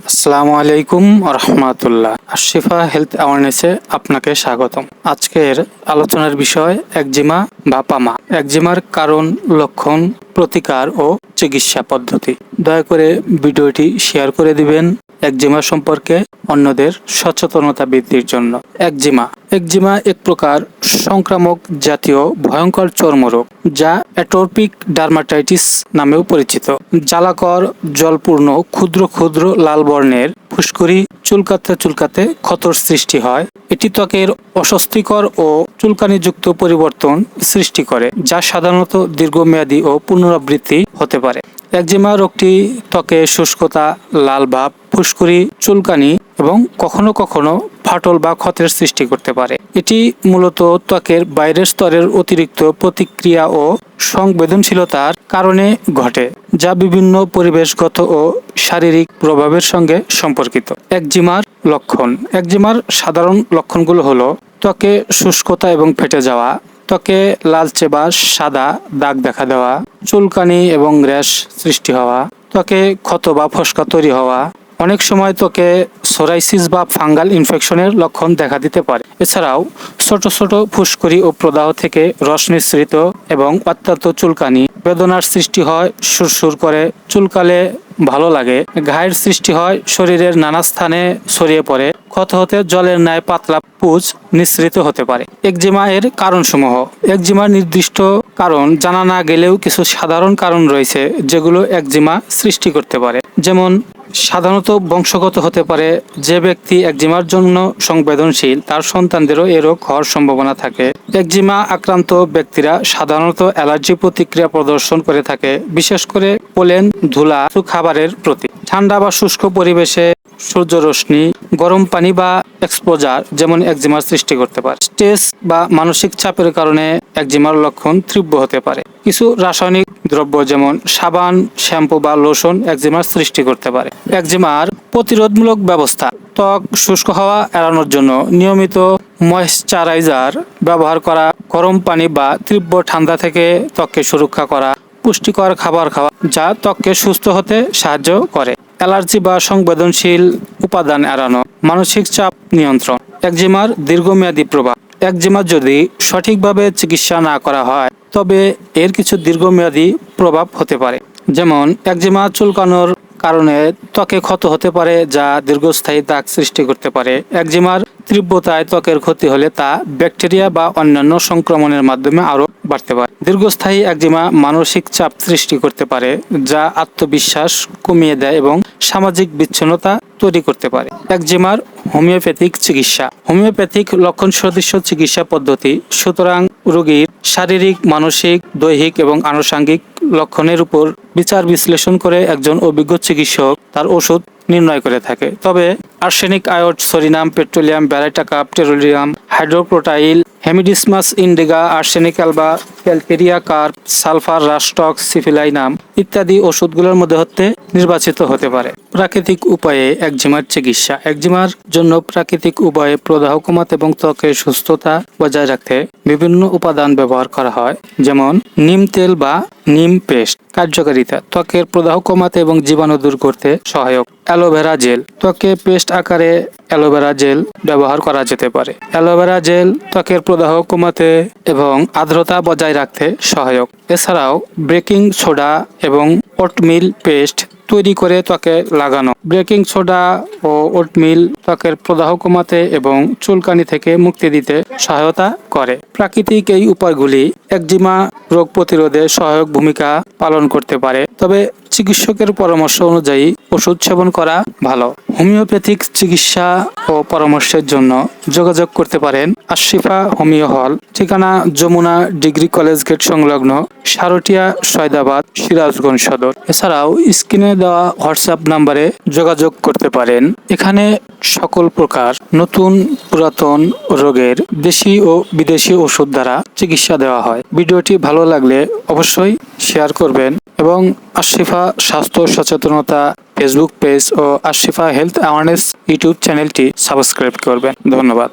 আসসালামু আলাইকুম রহমাতুল্লাহ। আশিফা হেলথ অ্যাওয়ারনেসে আপনাকে স্বাগতম। আজকের আলোচনার বিষয় একজিমা বা পামা। একজিমার কারণ, লক্ষণ, প্রতিকার ও চিকিৎসা পদ্ধতি। দয়া করে ভিডিওটি শেয়ার করে দিবেন একজিমা সম্পর্কে অন্যদের সচেতনতা বৃদ্ধির জন্য। একজিমা এক প্রকার সংক্রামক জাতীয় ভয়ঙ্কর চর্মরোগ যা অ্যাটোপিক ডার্মাটাইটিস নামেও পরিচিত। জ্বালাকর, জলপূর্ণ ক্ষুদ্র ক্ষুদ্র লাল বর্ণের ফুসকুড়ি চুলকাতে ক্ষতর সৃষ্টি হয়। এটি ত্বকের অস্বস্তিকর ও চুলকানিযুক্ত পরিবর্তন সৃষ্টি করে, যা সাধারণত দীর্ঘমেয়াদী ও পুনরাবৃত্তি হতে পারে। একজিমা রোগটি ত্বকে শুষ্কতা, লাল ভাব, ফুসকুড়ি, চুলকানি এবং কখনো কখনো ফাটল বা ক্ষতের সৃষ্টি করতে পারে। এটি মূলত ত্বকের বাইরের স্তরের অতিরিক্ত প্রতিক্রিয়া ও সংবেদনশীলতার কারণে ঘটে, যা বিভিন্ন পরিবেশগত ও শারীরিক প্রভাবের সঙ্গে সম্পর্কিত। একজিমার লক্ষণ। একজিমার সাধারণ লক্ষণগুলো হলো ত্বকে শুষ্কতা এবং ফেটে যাওয়া, ত্বকে লালচে বা সাদা দাগ দেখা দেওয়া, চুলকানি এবং র্যাশ সৃষ্টি হওয়া, ত্বকে ক্ষত বা ফোসকা তৈরি হওয়া। অনেক সময় ত্বকে সোরাইসিস বা ফাঙ্গাল ইনফেকশনের লক্ষণ দেখা দিতে পারে। এছাড়াও ছোট ছোট ফুসকুড়ি ও প্রদাহ থেকে রস নিঃসৃত এবং অত্যন্ত চুলকানি, বেদনার সৃষ্টি হয়, সুরসুর করে, চুলকালে ভালো লাগে, ঘায়ের সৃষ্টি হয়, শরীরের নানা স্থানে ছড়িয়ে পড়ে, ক্ষত হতে জলের ন্যায় পাতলা পুঁজ নিঃসৃত হতে পারে। একজিমা এর কারণসমূহ। একজিমার নির্দিষ্ট কারণ জানা না গেলেও কিছু সাধারণ কারণ রয়েছে যেগুলো একজিমা সৃষ্টি করতে পারে। যেমন সাধারণত বংশগত হতে পারে। যে ব্যক্তি একজিমার জন্য সংবেদনশীল তার সন্তানদেরও এ রোগ হওয়ার সম্ভাবনা থাকে। একজিমা আক্রান্ত ব্যক্তিরা সাধারণত অ্যালার্জি প্রতিক্রিয়া প্রদর্শন করে থাকে, বিশেষ করে পোলেন, ধুলা, খাবারের প্রতি। ঠান্ডা বা শুষ্ক পরিবেশে সূর্যরশ্মি, গরম পানি বা এক্সপোজার যেমন একজিমার সৃষ্টি করতে পারে। স্ট্রেস বা মানসিক চাপের কারণে একজিমার লক্ষণ তীব্র হতে পারে। কিছু রাসায়নিক দ্রব্য যেমন সাবান, শ্যাম্পু বা লোশন একজিমার সৃষ্টি করতে পারে। একজিমার প্রতিরোধমূলক ব্যবস্থা। ত্বক শুষ্ক হওয়া এড়ানোর জন্য নিয়মিত ময়েশ্চারাইজার ব্যবহার করা, গরম পানি বা তীব্র ঠান্ডা থেকে ত্বককে সুরক্ষা করা, পুষ্টিকর খাবার খাওয়া যা ত্বককে সুস্থ হতে সাহায্য করে, অ্যালার্জি বা সংবেদনশীল উপাদান এড়ানো, মানসিক চাপ নিয়ন্ত্রণ। একজিমার দীর্ঘমেয়াদী প্রভাব। একজিমা যদি সঠিকভাবে চিকিৎসা না করা হয় তবে এর কিছু দীর্ঘমেয়াদী প্রভাব হতে পারে। যেমন একজিমা চুলকানোর কারণে ত্বকে ক্ষত হতে পারে, যা দীর্ঘস্থায়ী দাগ সৃষ্টি করতে পারে। একজিমার তীব্রতায় ত্বকের ক্ষতি হলে তা ব্যাকটেরিয়া বা অন্যান্য সংক্রমণের মাধ্যমে আরও বাড়তে পারে। দীর্ঘস্থায়ী একজিমা মানসিক চাপ সৃষ্টি করতে পারে, যা আত্মবিশ্বাস কমিয়ে দেয় এবং সামাজিক বিচ্ছিন্নতা তৈরি করতে পারে। একজিমার হোমিওপ্যাথিক চিকিৎসা। হোমিওপ্যাথিক লক্ষণ সদৃশ চিকিৎসা পদ্ধতি সুতরাং রোগীর শারীরিক, মানসিক, দৈহিক এবং আনুষঙ্গিক লক্ষণের উপর বিচার বিশ্লেষণ করে একজন অভিজ্ঞ চিকিৎসক তার ওষুধ নির্ণয় করে থাকে। তবে আর্সেনিক আয়োড, সরিনাম, পেট্রোলিয়াম, ব্যারাইটাকা, টেরোলিয়াম, হাইড্রোক্লোটাইল, হেমিডিসমাস ইন্ডিগা, আর্সেনিক অ্যালবা, ক্যালকেরিয়া কার্প, সালফার রাস্টক, সিফিলাইনাম ইত্যাদি ওষুধগুলোর মধ্যে হতে নির্বাচিত হতে পারে। প্রাকৃতিক উপায়ে একজিমার চিকিৎসা। একজিমার জন্য প্রাকৃতিক উপায়ে প্রদাহ কমাতে এবং ত্বকের সুস্থতা বজায় রাখতে বিভিন্ন উপাদান ব্যবহার করা হয়, যেমন নিম তেল বা নিম পেস্ট। কার্যকারিতা: ত্বকের প্রদাহ কমাতে এবং জীবাণু দূর করতে সহায়ক। Aloe vera gel. ত্বকে পেস্ট আকারে অ্যালোভেরা জেল ব্যবহার করা যেতে পারে। অ্যালোভেরা জেল ত্বকের প্রদাহ কমাতে এবং আর্দ্রতা বজায় রাখতে সহায়ক। এছাড়াও বেকিং সোডা এবং ওটমিল পেস্ট তৈরি করে ত্বকে লাগানো। বেকিং সোডা ও ওটমিল ত্বকের প্রদাহ কমাতে এবং চুলকানি থেকে মুক্তি দিতে সহায়তা করে। প্রাকৃতিক এই উপায়গুলি একজিমা রোগ প্রতিরোধে সহায়ক ভূমিকা পালন করতে পারে, তবে চিকিৎসকের পরামর্শ অনুযায়ী ওষুধ সেবন করা ভালো। হোমিওপ্যাথিক চিকিৎসা ও পরামর্শের জন্য যোগাযোগ করতে পারেন আশিফা হোমিও হল, ঠিকানা যমুনা ডিগ্রি কলেজ গেট সংলগ্ন, সারটিয়া, সয়দাবাদ, সিরাজগঞ্জ সদর। এছাড়াও স্ক্রিনে দেওয়া হোয়াটসঅ্যাপ নাম্বারে যোগাযোগ করতে পারেন। এখানে সকল প্রকার নতুন পুরাতন রোগের দেশি ও বিদেশি ওষুধ দ্বারা চিকিৎসা দেওয়া হয়। ভিডিওটি ভালো লাগলে অবশ্যই শেয়ার করবেন এবং আশিফা স্বাস্থ্য সচেতনতা ফেসবুক পেজ ও আশিফা হেলথ অ্যাওয়ারনেস ইউটিউব চ্যানেলটি সাবস্ক্রাইব করবেন। ধন্যবাদ।